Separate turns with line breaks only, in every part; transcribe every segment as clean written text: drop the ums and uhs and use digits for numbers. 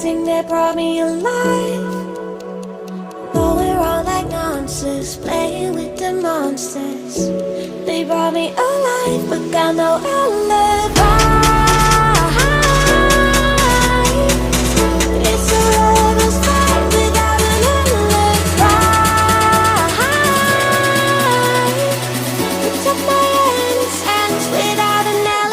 everything that brought me alive. Going around like monsters, playing with the monsters. They brought me alive, but got no alibi. It's a rebel's fight without an alibi. You took my innocence without an alibi.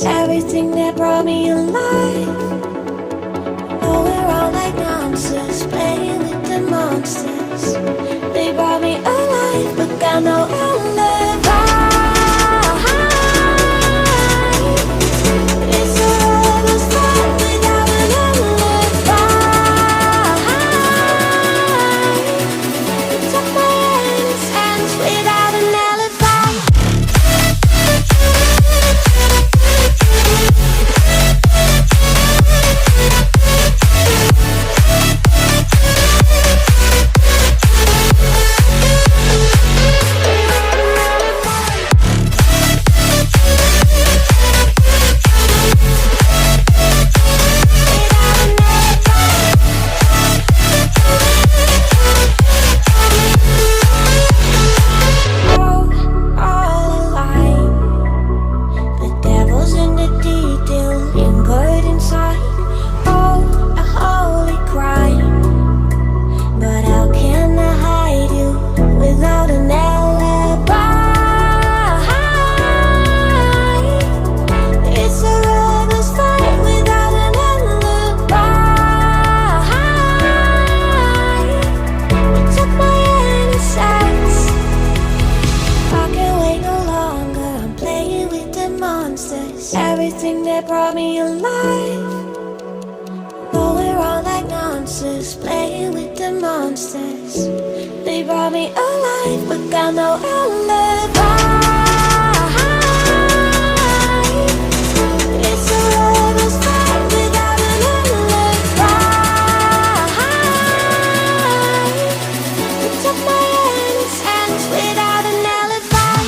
Everything that brought me alive. Going around like monsters, playing with the monsters. They brought me alive, but got no alibi. It's a rebel's fight without an alibi. You took my innocence without an alibi. Everything that brought me alive. Going around like monsters, playing with the monsters. They brought me alive, but got no alibi. It's a rebel's fight without an alibi. You took my innocence without an alibi.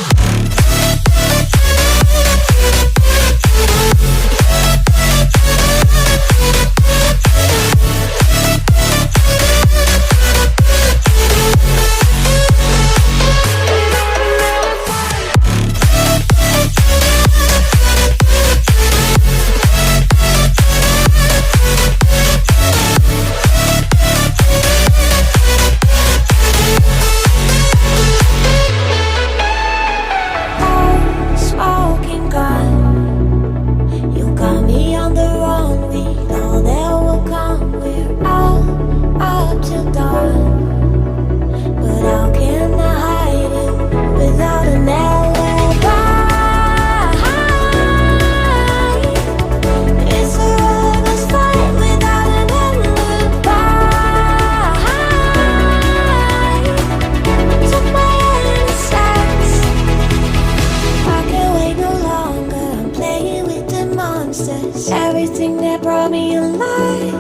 Everything that brought me alive.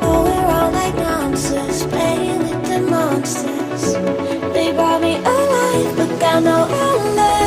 Going around like monsters, playing with the monsters. They brought me alive, but got no alibi.